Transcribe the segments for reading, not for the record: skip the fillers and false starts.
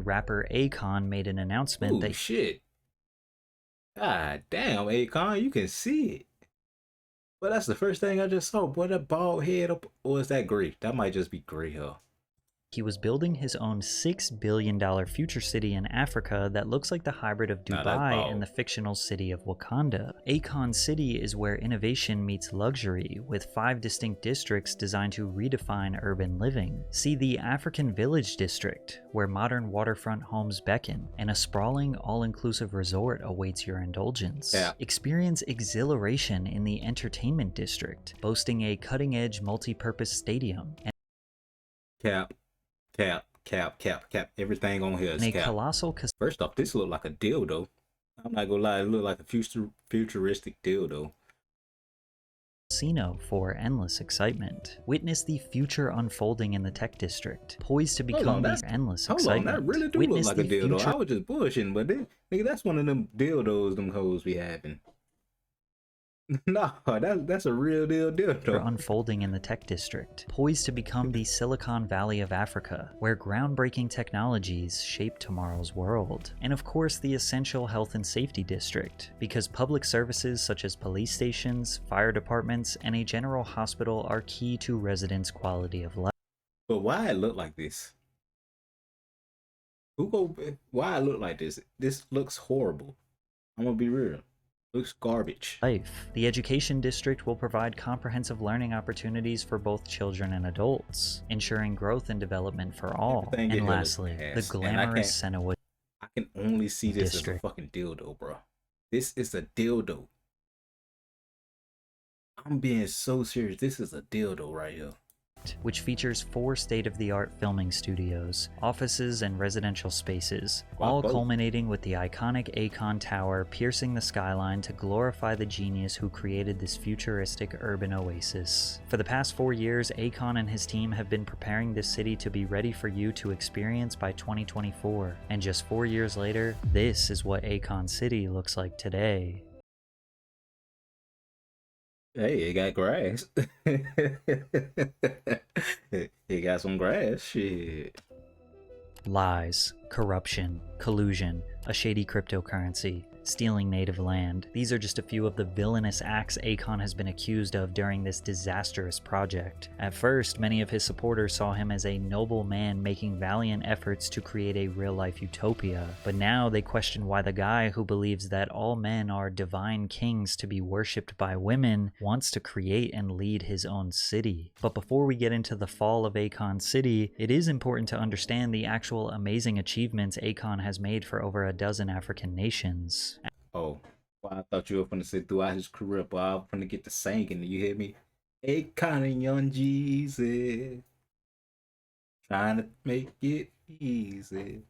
rapper Akon made an announcement Oh that shit. God damn, Akon, you can see it. But that's the first thing I just saw. Boy, that bald head up, or is that gray? That might just be gray hair. he was building his own $6 billion future city in Africa that looks like the hybrid of Nah, that's Dubai and bald. the fictional city of Wakanda. Akon City is where innovation meets luxury, with 5 distinct districts designed to redefine urban living. See the African Village District, where modern waterfront homes beckon, and a sprawling, all-inclusive resort awaits your indulgence. Cap, Experience exhilaration in the Entertainment District, boasting a cutting-edge multi-purpose stadium cap, cap. Everything on here and is a cap. colossal First off, this look like a dildo. I'm not gonna lie, it look like a futuristic dildo. casino for endless excitement. Witness the future unfolding in the tech district, poised to Hold on, become the that's endless hold on, that excitement. really do look Witness like a the dildo. I future was just bullshitting, but then, nigga, that's one of them dildos them hoes be having. No, that's a real deal dildo. unfolding in the tech district, poised to become the Silicon Valley of Africa, where groundbreaking technologies shape tomorrow's world. And of course, the essential health and safety district, because public services such as police stations, fire departments, and a general hospital are key to residents' quality of life. But why it look like this? Who go? Why it look like this? This looks horrible. I'm gonna be real. Looks garbage. The education district will provide comprehensive learning opportunities for both children and adults, ensuring growth and development for all. Everything in And here looks lastly, the ass, and glamorous Senewood I can only see this as a district, fucking dildo, bro. This is a dildo. I'm being so serious. This is a dildo right here. which features 4 state-of-the-art filming studios, offices, and residential spaces, all culminating with the iconic Akon Tower piercing the skyline to glorify the genius who created this futuristic urban oasis. For the past 4 years, Akon and his team have been preparing this city to be ready for you to experience by 2024, and just 4 years later, this is what Akon City looks like today. Hey, it got grass. It got some grass. Shit. Lies, corruption, collusion, a shady cryptocurrency, stealing native land. These are just a few of the villainous acts Akon has been accused of during this disastrous project. At first, many of his supporters saw him as a noble man making valiant efforts to create a real-life utopia, but now they question why the guy who believes that all men are divine kings to be worshipped by women wants to create and lead his own city. But before we get into the fall of Akon City, it is important to understand the actual amazing achievements Akon has made for over a dozen African nations. Oh, well, I thought you were gonna say throughout his career, but I was gonna get the singing. You hear me? Akon and Young Jeezy trying to make it easy.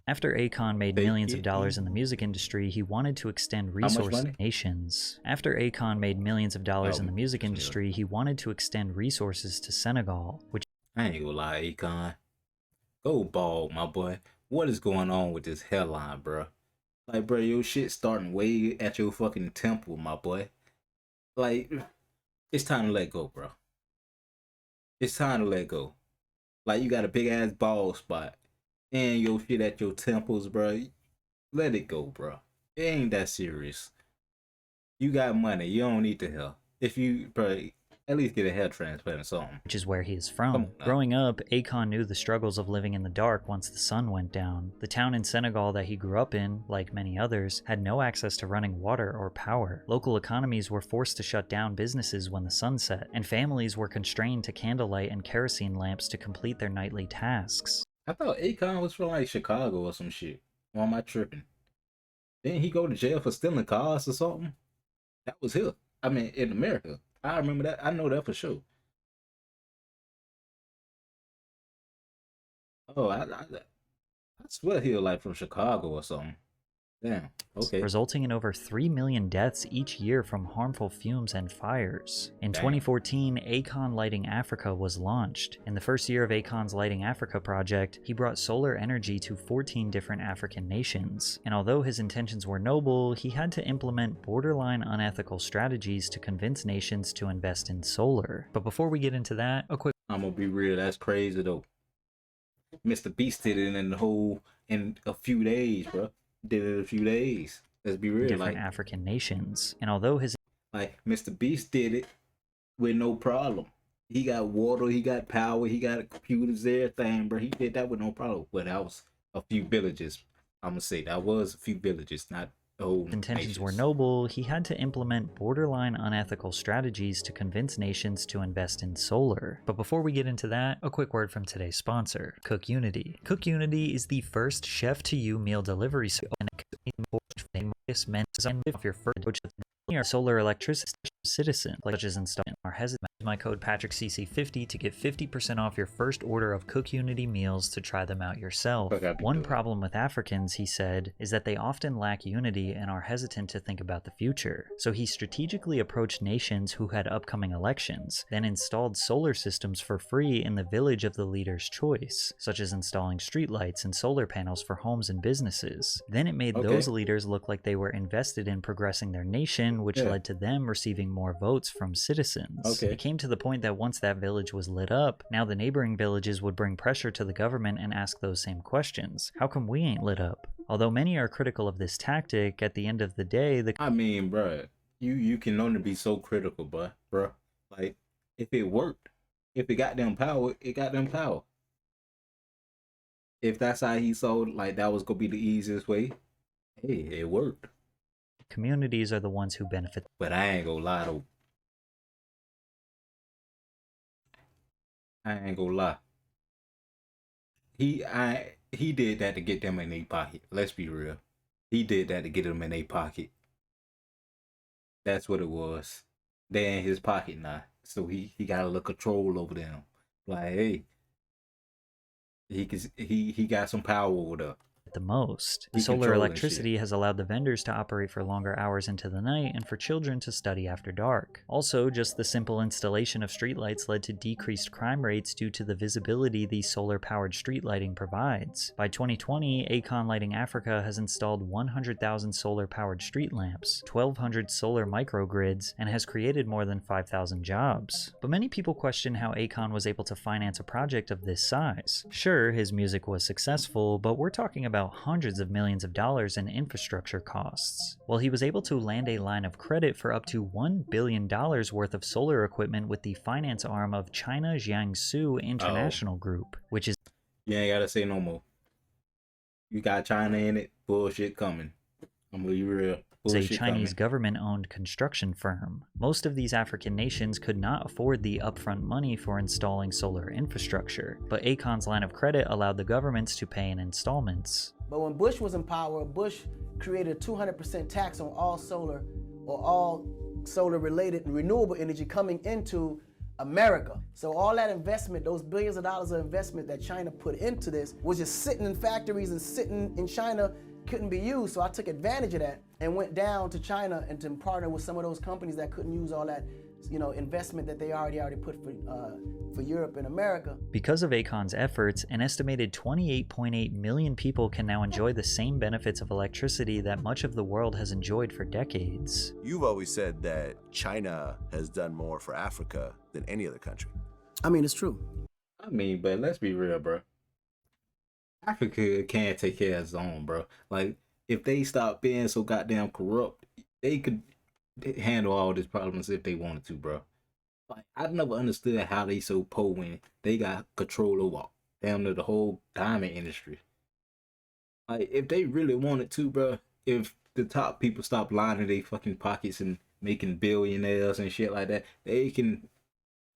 After Akon made Take millions of it dollars in the easy. music industry, he wanted to extend How much resources money? to nations. After Akon made millions of dollars in the music Yeah. industry, he wanted to extend resources to Senegal, which I ain't gonna lie, Akon. Go bald, my boy. What is going on with this hairline, bro? Like, bro, your shit starting way at your fucking temple, my boy. Like, it's time to let go, bro. It's time to let go. Like, you got a big ass bald spot and your shit at your temples, bro. Let it go, bro. It ain't that serious. You got money. You don't need the hair. If you, bro, at least get a hair transplant or something. is where he is Come from. on now. Growing up, Akon knew the struggles of living in the dark once the sun went down. The town in Senegal that he grew up in, like many others, had no access to running water or power. Local economies were forced to shut down businesses when the sun set, and families were constrained to candlelight and kerosene lamps to complete their nightly tasks. I thought Akon was from like Chicago or some shit. Or am I tripping? Didn't he go to jail for stealing cars or something? That was him. I mean, in America. I remember that. I know that for sure. Oh, I swear he was like from Chicago or something. Damn. Okay. Resulting in over 3 million deaths each year from harmful fumes and fires. In Damn. 2014, Akon Lighting Africa was launched. In the first year of Akon's Lighting Africa project, he brought solar energy to 14 different African nations. And although his intentions were noble, he had to implement borderline unethical strategies to convince nations to invest in solar. But before we get into that, a quick I'm gonna be real. That's crazy though. Mr. Beast did it in a few days, bro. Did it in a few days. Let's be real, different African nations. And although his like Mr. Beast did it with no problem. He got water, he got power, he got computers, everything, bro. He did that with no problem. But that was a few villages. I'm gonna say that was a few villages, not the whole intentions were nations. noble, he had to implement borderline unethical strategies to convince nations to invest in solar. But before we get into that, a quick word from today's sponsor, Cook Unity. Cook Unity is the first chef-to-you meal delivery service meant to off your first solar electricity citizen, such as installing our hesitant. My code PatrickCC50 to get 50% off your first order of Cook Unity meals to try them out yourself. One problem with Africans, he said, is that they often lack unity and are hesitant to think about the future. So he strategically approached nations who had upcoming elections, then installed solar systems for free in the village of the leader's choice, such as installing streetlights and solar panels for homes and businesses. Then it made those leaders look like they were invested in progressing their nation, which led to them receiving more votes from citizens. It came to the point that once that village was lit up, now the neighboring villages would bring pressure to the government and ask those same questions. How come we ain't lit up? Although many are critical of this tactic, at the end of the day, I mean, bruh, you can only be so critical, bruh. Like, if it worked, if it got them power, it got them power. If that's how he sold, like that was gonna be the easiest way, hey, it worked. Communities are the ones who benefit. But I ain't gonna lie though. I ain't gonna lie. He did that to get them in their pocket. Let's be real. He did that to get them in their pocket. That's what it was. They're in his pocket now. So he got a little control over them. Like, hey, he got some power over them. The most. Solar electricity has allowed the vendors to operate for longer hours into the night and for children to study after dark. Also, just the simple installation of streetlights led to decreased crime rates due to the visibility the solar-powered street lighting provides. By 2020, Akon Lighting Africa has installed 100,000 solar-powered street lamps, 1,200 solar microgrids, and has created more than 5,000 jobs. But many people question how Akon was able to finance a project of this size. Sure, his music was successful, but we're talking about hundreds of millions of dollars in infrastructure costs. Well, he was able to land a line of credit for up to $1 billion worth of solar equipment with the finance arm of China Jiangsu International Group, which is... You ain't gotta say no more. You got China in it, bullshit coming. I'm gonna be real. a Chinese government-owned construction firm. Most of these African nations could not afford the upfront money for installing solar infrastructure, but Akon's line of credit allowed the governments to pay in installments. But when Bush was in power, Bush created a 200% tax on all solar or all solar-related and renewable energy coming into America. So all that investment, those billions of dollars of investment that China put into this was just sitting in factories and sitting in China, couldn't be used. So I took advantage of that and went down to China and to partner with some of those companies that couldn't use all that, investment that they already put for Europe and America. Because of Akon's efforts, an estimated 28.8 million people can now enjoy the same benefits of electricity that much of the world has enjoyed for decades. You've always said that China has done more for Africa than any other country. I mean, it's true. I mean, but let's be real, bro. Africa can't take care of its own, bro. Like, if they stop being so goddamn corrupt, they could handle all these problems if they wanted to, bro. Like, I never understood how they so poor when they got control over damn near the whole diamond industry. Like, if they really wanted to, bro, if the top people stop lining their fucking pockets and making billionaires and shit like that, they can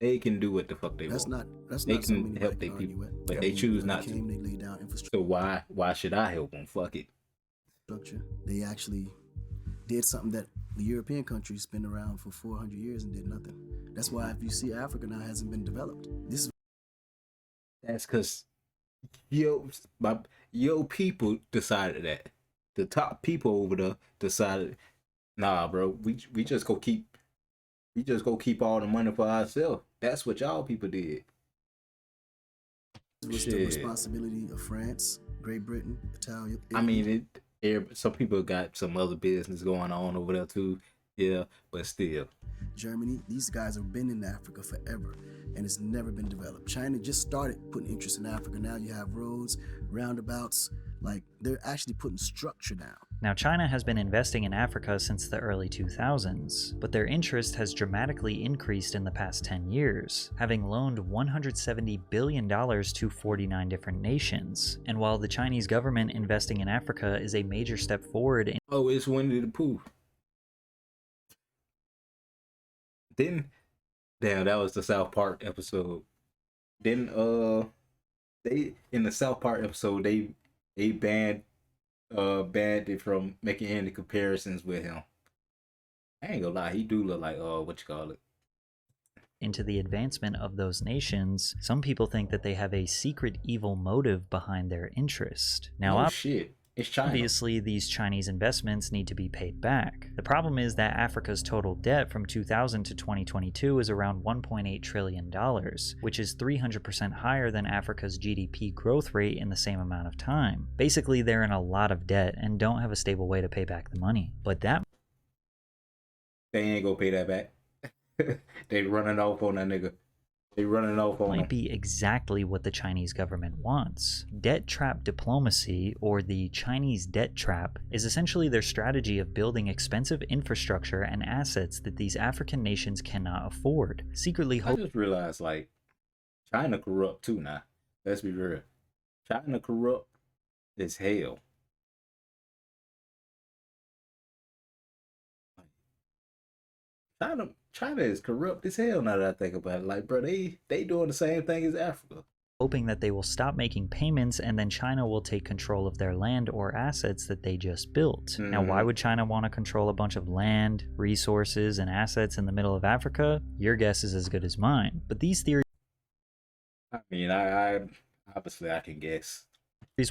do what the fuck they want. They can help their people, but they choose not to. They laid down infrastructure. So why should I help them? Fuck it. They actually did something that the European countries been around for 400 years and did nothing. That's why if you see Africa now hasn't been developed. That's because your people decided that. The top people over there decided, nah, bro, we just go keep all the money for ourselves. That's what y'all people did. It was the responsibility of France, Great Britain, Italy. I mean, some people got some other business going on over there too. Yeah, but still. Germany. These guys have been in Africa forever, and it's never been developed. China just started putting interest in Africa. Now you have roads, roundabouts, like they're actually putting structure down. Now, China has been investing in Africa since the early 2000s, but their interest has dramatically increased in the past 10 years, having loaned $170 billion to 49 different nations. And while the Chinese government investing in Africa is a major step forward in Oh, it's Winnie the Pooh. Then, damn, that was the South Park episode. Then, they in the South Park episode they banned it from making any comparisons with him. I ain't gonna lie, he do look like what you call it. into the advancement of those nations, some people think that they have a secret evil motive behind their interest. Now, Oh shit, it's China. obviously, these Chinese investments need to be paid back. The problem is that Africa's total debt from 2000 to 2022 is around $1.8 trillion, which is 300% higher than Africa's GDP growth rate in the same amount of time. Basically, they're in a lot of debt and don't have a stable way to pay back the money. But that They ain't gonna pay that back. They running off on that nigga. They running off on might him. be exactly what the Chinese government wants. Debt trap diplomacy, or the Chinese debt trap, is essentially their strategy of building expensive infrastructure and assets that these African nations cannot afford, secretly I just realized, like, China corrupt too now. Let's be real. China corrupt as hell. China is corrupt as hell now that I think about it. Like, bro, they doing the same thing as Africa. hoping that they will stop making payments and then China will take control of their land or assets that they just built. Now, why would China want to control a bunch of land, resources, and assets in the middle of Africa? Your guess is as good as mine. But these theories I mean, I obviously I can guess.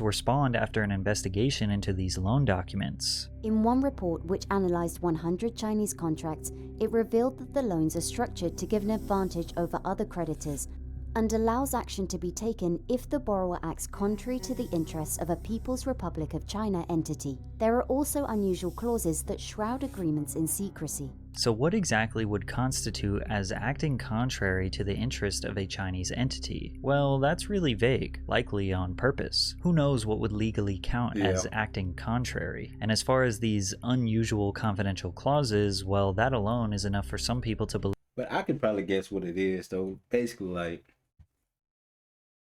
were spawned after an investigation into these loan documents. In one report which analysed 100 Chinese contracts, it revealed that the loans are structured to give an advantage over other creditors and allows action to be taken if the borrower acts contrary to the interests of a People's Republic of China entity. There are also unusual clauses that shroud agreements in secrecy. So what exactly would constitute as acting contrary to the interest of a Chinese entity? Well, that's really vague, likely on purpose. Who knows what would legally count as acting contrary? And as far as these unusual confidential clauses, well, that alone is enough for some people to believe. But I could probably guess what it is, though. Basically, like,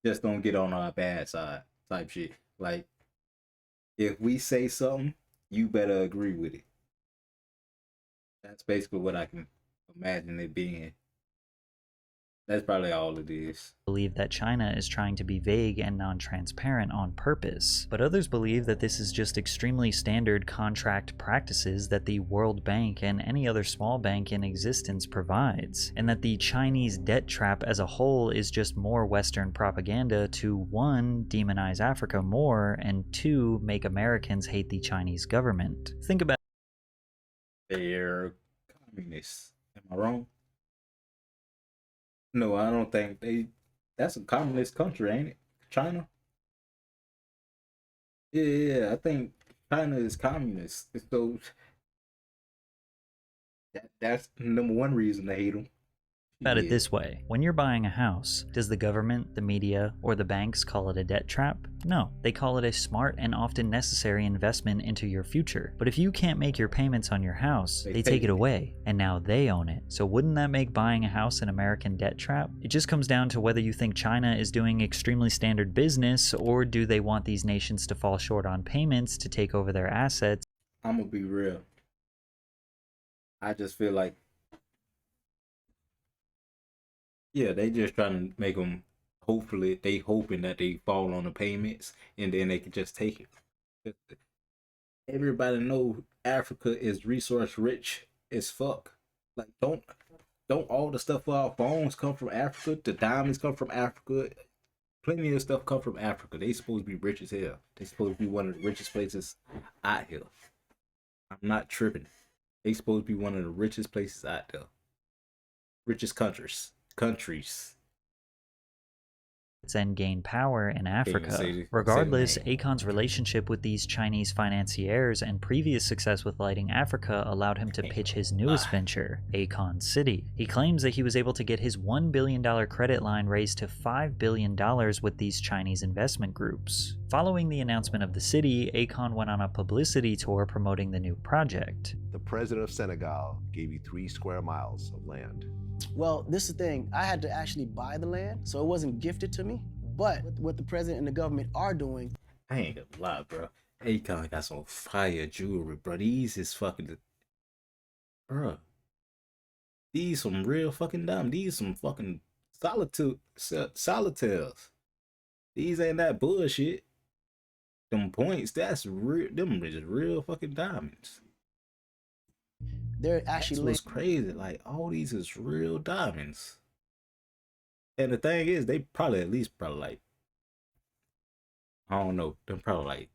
just don't get on our bad side type shit. Like, if we say something, you better agree with it. That's basically what I can imagine it being. That's probably all it is. Believe that China is trying to be vague and non-transparent on purpose, but others believe that this is just extremely standard contract practices that the World Bank and any other small bank in existence provides, and that the Chinese debt trap as a whole is just more Western propaganda to 1. Demonize Africa more, and 2. Make Americans hate the Chinese government. Think about They're communists. Am I wrong? No, I don't think that's a communist country, ain't it? China? Yeah, I think China is communist. So that's number one reason to hate them. about it this way. When you're buying a house, does the government, the media, or the banks call it a debt trap? No, they call it a smart and often necessary investment into your future. But if you can't make your payments on your house, they take it away, and now they own it. So wouldn't that make buying a house an American debt trap? It just comes down to whether you think China is doing extremely standard business, or do they want these nations to fall short on payments to take over their assets? I'm gonna be real. I just feel like, yeah, they just trying to make them. Hopefully, they hoping that they fall on the payments, and then they can just take it. Everybody know Africa is resource rich as fuck. Like, don't all the stuff for our phones come from Africa? The diamonds come from Africa. Plenty of stuff come from Africa. They supposed to be rich as hell. They supposed to be one of the richest places out here. I'm not tripping. They supposed to be one of the richest places out there. Richest countries. and gain power in Africa. say Regardless, the name. Akon's relationship with these Chinese financiers and previous success with lighting Africa allowed him to pitch his newest venture, Akon City. He claims that he was able to get his $1 billion credit line raised to $5 billion with these Chinese investment groups. Following the announcement of the city, Akon went on a publicity tour promoting the new project. The president of Senegal gave you 3 square miles of land. Well, this is the thing. I had to actually buy the land, so it wasn't gifted to me. But what the president and the government are doing, I ain't gonna lie, bro. Akon got some fire jewelry, bro. These is fucking, bro. These some real fucking diamonds. These some fucking solitaires. These ain't that bullshit. Them points, that's real. Them is real fucking diamonds. they're That's actually what's crazy. Like, all these is real diamonds. And the thing is, they probably at least like, I don't know. Them probably like,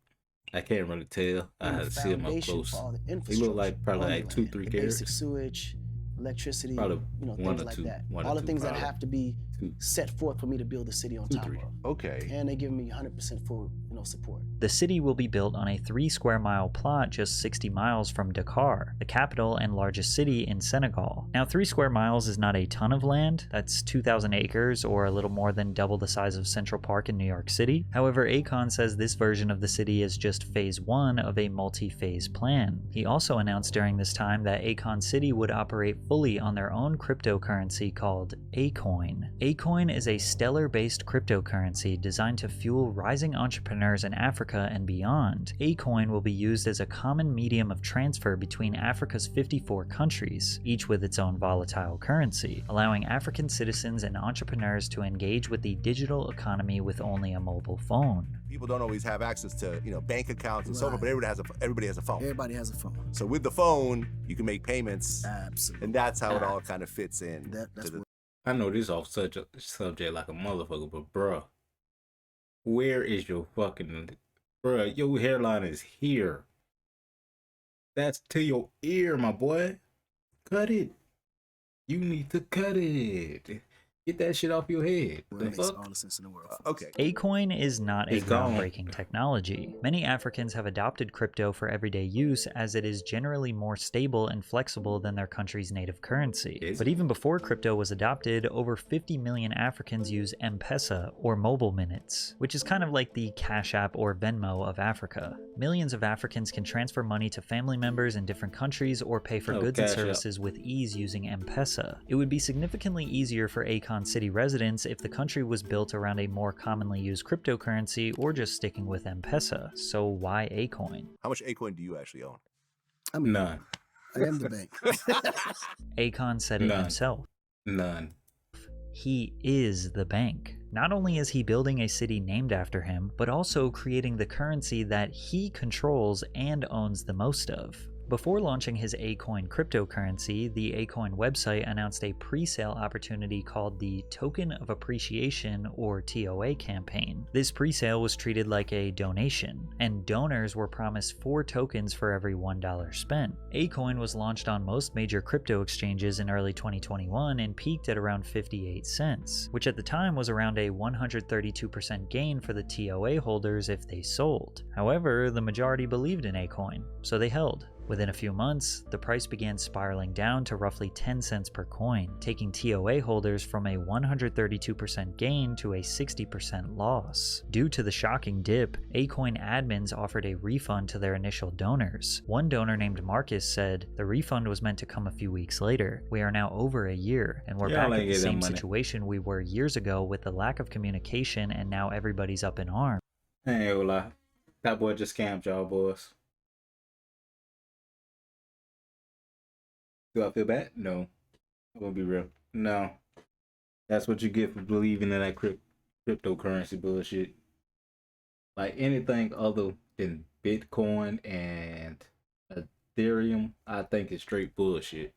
I can't really tell. I laying had the to see them up foundation close. for all the They infrastructure. look like probably on the like 2, land, 3 the carats. basic sewage, electricity, Probably you know, 1 things or like 2. that. 1 or All the 2 things that probably. have to be 2, set forth for me to build the city on 2, top 3. of. Okay. And they give me 100% full, you know, support. The city will be built on a 3 square mile plot just 60 miles from Dakar, the capital and largest city in Senegal. Now, 3 square miles is not a ton of land. That's 2,000 acres, or a little more than double the size of Central Park in New York City. However, Akon says this version of the city is just phase 1 of a multi-phase plan. He also announced during this time that Akon City would operate fully on their own cryptocurrency called Akon. Akon is a stellar-based cryptocurrency designed to fuel rising entrepreneurs in Africa and beyond. Akon will be used as a common medium of transfer between Africa's 54 countries, each with its own volatile currency, allowing African citizens and entrepreneurs to engage with the digital economy with only a mobile phone. People don't always have access to, you know, bank accounts and so forth, Right. but everybody has a phone. Everybody has a phone. So with the phone, you can make payments, Absolutely. and that's how it all kind of fits in. That's to the, what I know this off such a subject like a motherfucker, but bruh, where is your fucking, bruh, your hairline is here. That's to your ear, my boy. Cut it. You need to cut it. Get that shit off your head. The makes fuck? all the sense in the world. okay. Akon is not a It's gone. groundbreaking technology. Many Africans have adopted crypto for everyday use as it is generally more stable and flexible than their country's native currency. Is But it? even before crypto was adopted, over 50 million Africans use M-Pesa, or mobile minutes, which is kind of like the Cash App or Venmo of Africa. Millions of Africans can transfer money to family members in different countries or pay for Oh, goods and Cash App. services with ease using M-Pesa. It would be significantly easier for Akon City residents if the country was built around a more commonly used cryptocurrency or just sticking with M-Pesa. So why Akon? How much Acorn do you actually own? I mean, None. I am the bank. Akon said it None. himself. None. He is the bank. Not only is he building a city named after him, but also creating the currency that he controls and owns the most of. Before launching his Akon cryptocurrency, the Akon website announced a pre-sale opportunity called the Token of Appreciation or TOA campaign. This pre-sale was treated like a donation, and donors were promised 4 tokens for every $1 spent. Akon was launched on most major crypto exchanges in early 2021 and peaked at around 58 cents, which at the time was around a 132% gain for the TOA holders if they sold. However, the majority believed in Akon, so they held. Within a few months, the price began spiraling down to roughly 10 cents per coin, taking TOA holders from a 132% gain to a 60% loss. Due to the shocking dip, Akon admins offered a refund to their initial donors. One donor named Marcus said, "The refund was meant to come a few weeks later. We are now over a year, and we're Y'all back ain't at the get that same money." situation we were years ago with the lack of communication, and now everybody's up in arms." I ain't gonna lie. That boy just scammed y'all boys. Do I feel bad? No. I'm gonna be real. No. That's what you get for believing in that cryptocurrency bullshit. Like anything other than Bitcoin and Ethereum, I think is straight bullshit.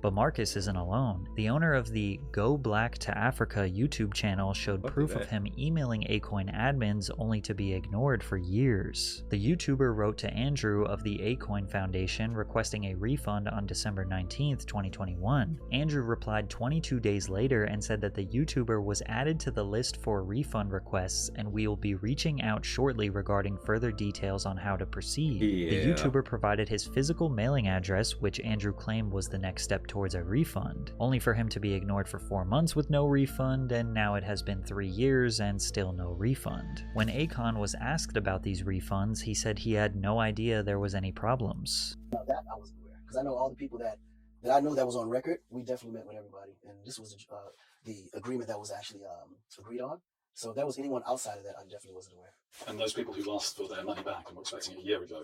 But Marcus isn't alone. The owner of the Go Black to Africa YouTube channel showed proof of him emailing Akon admins only to be ignored for years. The YouTuber wrote to Andrew of the Akon Foundation requesting a refund on December 19th, 2021. Andrew replied 22 days later and said that the YouTuber was added to the list for refund requests and we will be reaching out shortly regarding further details on how to proceed. The YouTuber provided his physical mailing address, which Andrew claimed was the next step towards a refund, only for him to be ignored for 4 months with no refund, and now it has been 3 years and still no refund. When Akon was asked about these refunds, he said he had no idea there was any problems. Now that I wasn't aware, because I know all the people that I know that was on record. We definitely met with everybody, and this was the agreement that was actually agreed on. So if there was anyone outside of that, I definitely wasn't aware. And those people who asked for their money back and were expecting it a year ago,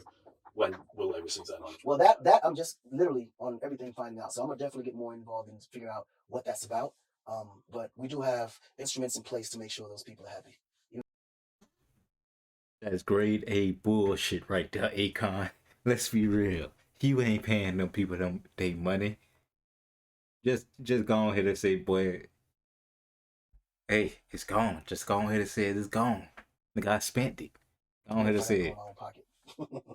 when will they receive their money? Well, that I'm just literally on everything finding out. So I'm gonna definitely get more involved and figure out what that's about. But we do have instruments in place to make sure those people are happy. That's grade A bullshit right there, Akon. Let's be real. You ain't paying them people they money. Just go ahead and say, boy, hey, it's gone. Just go ahead and say it's gone. The guy spent it. Go ahead and say it.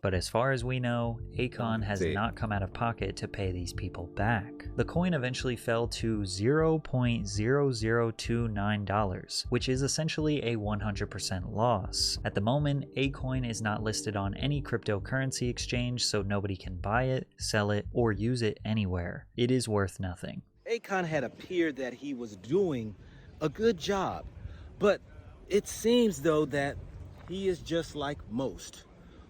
But as far as we know, Akon has not come out of pocket to pay these people back. The coin eventually fell to $0.0029, which is essentially a 100% loss. At the moment, Akon is not listed on any cryptocurrency exchange, so nobody can buy it, sell it, or use it anywhere. It is worth nothing. Akon had appeared that he was doing a good job, but it seems though that he is just like most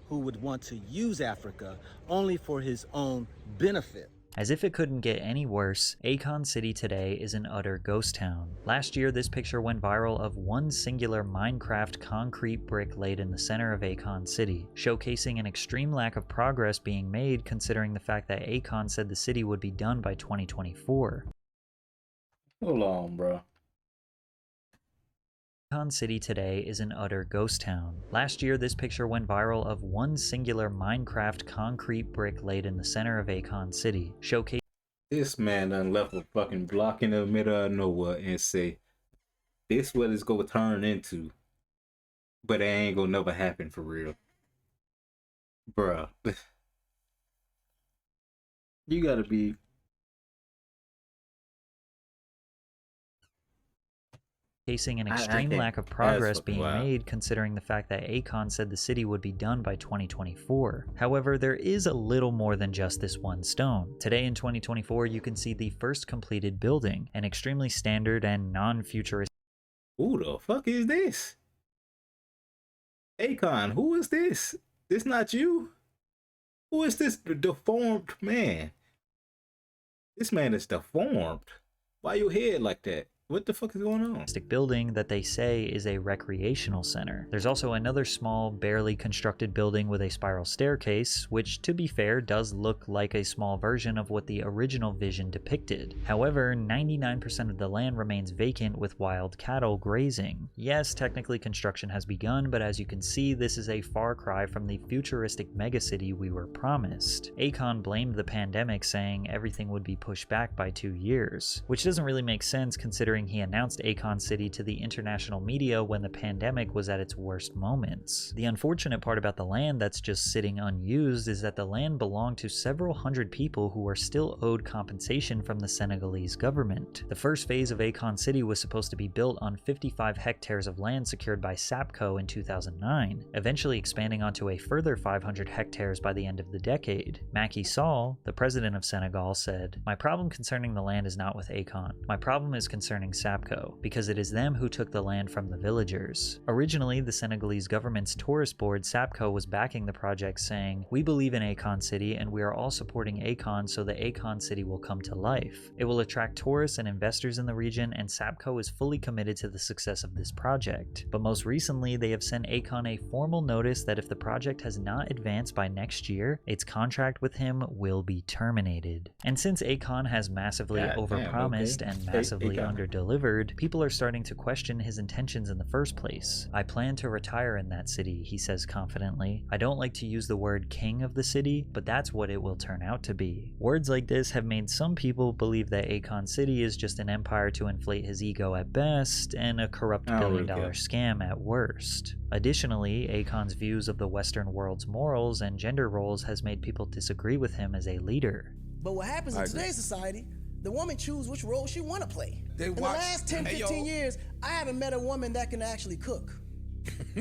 who would want to use Africa only for his own benefit. As if it couldn't get any worse, Akon City today is an utter ghost town. Last year, this picture went viral of one singular Minecraft concrete brick laid in the center of Akon City, showcasing an extreme lack of progress being made considering the fact that Akon said the city would be done by 2024. Hold on, bro. Akon City today is an utter ghost town. Last year, this picture went viral of one singular Minecraft concrete brick laid in the center of Akon City, showcasing This man done left a fucking block in the middle of nowhere and say, this what it's gonna turn into. But it ain't gonna never happen for real. Bruh. You gotta be... an extreme lack of progress being made considering the fact that Akon said the city would be done by 2024. However, there is a little more than just this one stone. Today in 2024, you can see the first completed building, an extremely standard and non-futuristic. Who the fuck is this? Akon, who is this? This not you? Who is this deformed man? This man is deformed. Why your head like that? What the fuck is going on? Building that they say is a recreational center. There's also another small, barely constructed building with a spiral staircase, which, to be fair, does look like a small version of what the original vision depicted. However, 99% of the land remains vacant with wild cattle grazing. Yes, technically construction has begun, but as you can see, this is a far cry from the futuristic megacity we were promised. Akon blamed the pandemic, saying everything would be pushed back by 2 years, which doesn't really make sense considering he announced Akon City to the international media when the pandemic was at its worst moments. The unfortunate part about the land that's just sitting unused is that the land belonged to several hundred people who are still owed compensation from the Senegalese government. The first phase of Akon City was supposed to be built on 55 hectares of land secured by SAPCO in 2009, eventually expanding onto a further 500 hectares by the end of the decade. Macky Sall, the president of Senegal, said, "My problem concerning the land is not with Akon. My problem is concerning SAPCO, because it is them who took the land from the villagers." Originally, the Senegalese government's tourist board, SAPCO, was backing the project, saying, "We believe in Akon City and we are all supporting Akon so the Akon City will come to life. It will attract tourists and investors in the region, and SAPCO is fully committed to the success of this project." But most recently, they have sent Akon a formal notice that if the project has not advanced by next year, its contract with him will be terminated. And since Akon has massively overpromised and massively underdelivered, over-delivered, people are starting to question his intentions in the first place. "I plan to retire in that city," he says confidently. "I don't like to use the word king of the city, but that's what it will turn out to be." Words like this have made some people believe that Akon City is just an empire to inflate his ego at best, and a corrupt I don't really billion-dollar care. scam at worst. Additionally, Akon's views of the Western world's morals and gender roles has made people disagree with him as a leader. But what happens in today's society, the woman chooses which role she want to play. In the last 10, 15 years, I haven't met a woman that can actually cook.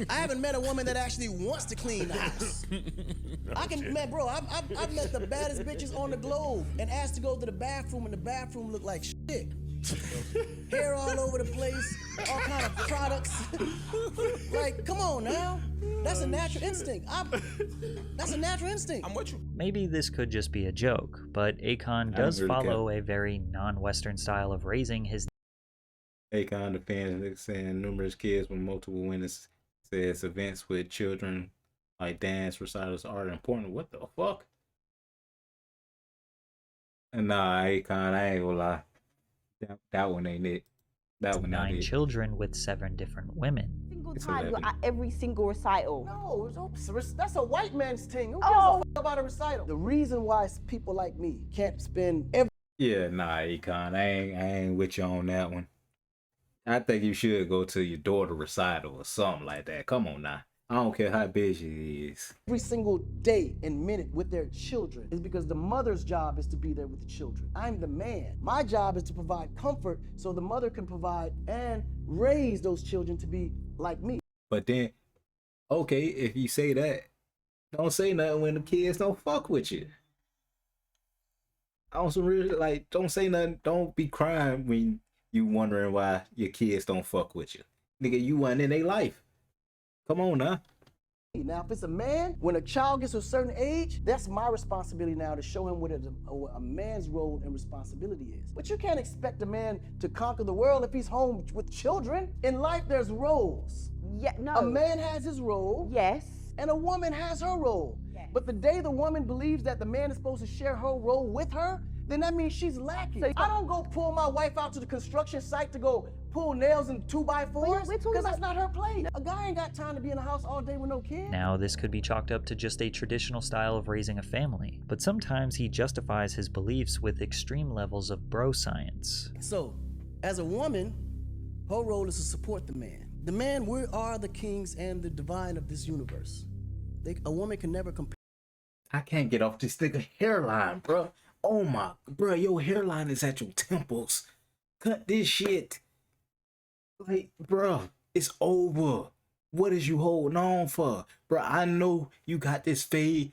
I haven't met a woman that actually wants to clean the house. Man, bro, I've met the baddest bitches on the globe and asked to go to the bathroom, and the bathroom looked like shit. Hair all over the place, all kind of products. Like, come on now. That's a natural instinct. That's a natural instinct. I'm with you. Maybe this could just be a joke, but Akon don't does really follow a very non-Western style of raising his Akon defends saying numerous kids with multiple winners says events with children like dance recitals are important. What the fuck? And nah, Akon, I ain't gonna lie. That one ain't it. That one not 9 it. children with 7 different women. Single It's time, you're 11. at every single recital. No, that's a white man's thing. Who gives a fuck about a recital? The reason why people like me can't spend every Yeah, nah, Akon, I ain't with you on that one. I think you should go to your daughter recital or something like that. Come on now. I don't care how big she is. single day and minute with their children is because the mother's job is to be there with the children. I'm the man. My job is to provide comfort so the mother can provide and raise those children to be like me. But then, okay, if you say that, don't say nothing when the kids don't fuck with you. I also really like, don't say nothing. Don't be crying when you wondering why your kids don't fuck with you. Nigga, you wasn't in their life. Come on now. Now, if it's a man, when a child gets to a certain age, that's my responsibility now to show him what a man's role and responsibility is. But you can't expect a man to conquer the world if he's home with children. In life, there's roles. Yeah, no. A man has his role. Yes. And a woman has her role. Yes. But the day the woman believes that the man is supposed to share her role with her, then that means she's lacking. So I don't go pull my wife out to the construction site to go pull nails in 2x4s, we're talking because that's about- not her place. A guy ain't got time to be in the house all day with no kids. Now, this could be chalked up to just a traditional style of raising a family, but sometimes he justifies his beliefs with extreme levels of bro science. So, as a woman, her role is to support the man. The man, we are the kings and the divine of this universe. A woman can never compare. I can't get off this nigga hairline, bro. Oh my, bro, your hairline is at your temples. Cut this shit. Like, bro, it's over. What is you holding on for? Bro, I know you got this fade,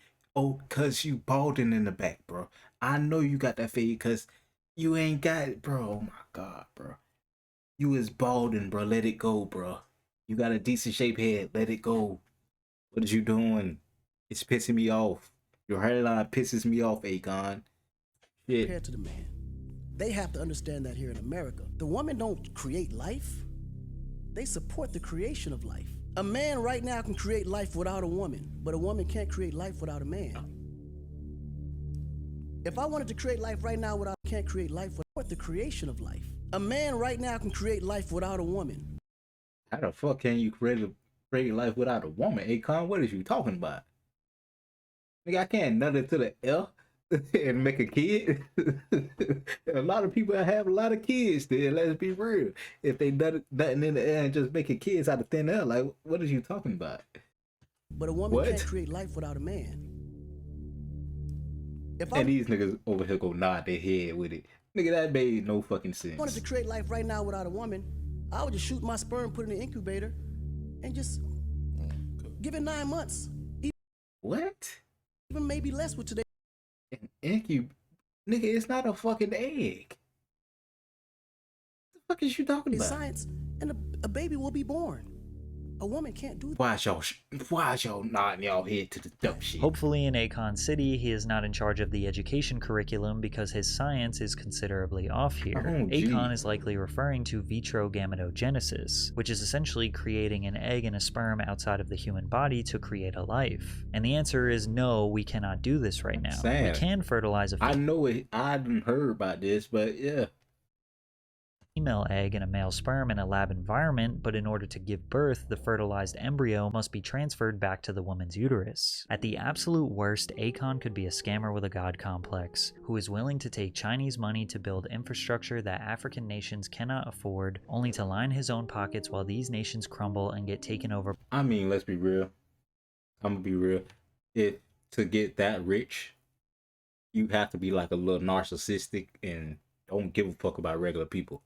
cause you balding in the back, bro. I know you got that fade cause you ain't got it, bro. Oh my God, bro. You is balding, bro. Let it go, bro. You got a decent shape head. Let it go. What is you doing? It's pissing me off. Your hairline pisses me off, Akon. Shit. Compared to the man. They have to understand that here in America. The women don't create life. They support the creation of life. A man right now can create life without a woman, but a woman can't create life without a man. If I wanted to create life right now can't create life without the creation of life. A man right now can create life without a woman. How the fuck can you create life without a woman, Akon? What is you talking about? Nigga, I can't nut it to the L and make a kid. A lot of people have a lot of kids there, let's be real. If they nutting in the air and just making kids out of thin air, like, what is you talking about? But a woman can't create life without a man. And these niggas over here go nod their head with it. Nigga, that made no fucking sense. If I wanted to create life right now without a woman, I would just shoot my sperm, put it in the incubator, and just give it 9 months. What? Even maybe less with today. An nigga, it's not a fucking egg. What the fuck is you talking about? Science, and a baby will be born. A woman can't do that. Why is y'all nodding y'all head to the dumb shit? Hopefully in Akon City, he is not in charge of the education curriculum because his science is considerably off here. Akon is likely referring to vitro gametogenesis, which is essentially creating an egg and a sperm outside of the human body to create a life. And the answer is no, we cannot do this right now. We can fertilize a I know it. I hadn't heard about this, but yeah. female egg and a male sperm in a lab environment, but in order to give birth, the fertilized embryo must be transferred back to the woman's uterus. At the absolute worst, Akon could be a scammer with a god complex, who is willing to take Chinese money to build infrastructure that African nations cannot afford, only to line his own pockets while these nations crumble and get taken over. I mean, let's be real. I'm gonna be real. If to get that rich, you have to be like a little narcissistic and don't give a fuck about regular people.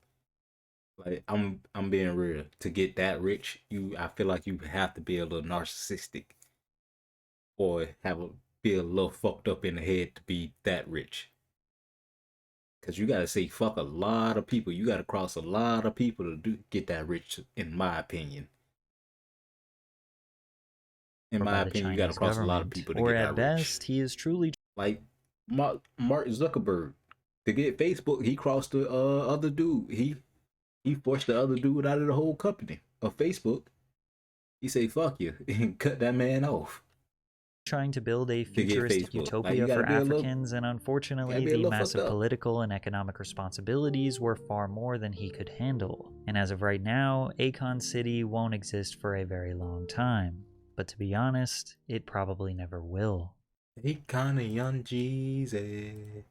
Like I'm being real. To get that rich, I feel like you have to be a little narcissistic or be a little fucked up in the head to be that rich. Cause you gotta say fuck a lot of people. You gotta cross a lot of people to get that rich, in my opinion. In my opinion, you gotta cross a lot of people to get that rich. Or at best, he is truly like Mark Zuckerberg. To get Facebook, he crossed the other dude. He forced the other dude out of the whole company of Facebook. He said, fuck you, and cut that man off. Trying to build a futuristic utopia for Africans, and unfortunately, the massive political and economic responsibilities were far more than he could handle. And as of right now, Akon City won't exist for a very long time. But to be honest, it probably never will. Akon and Young Jeezy.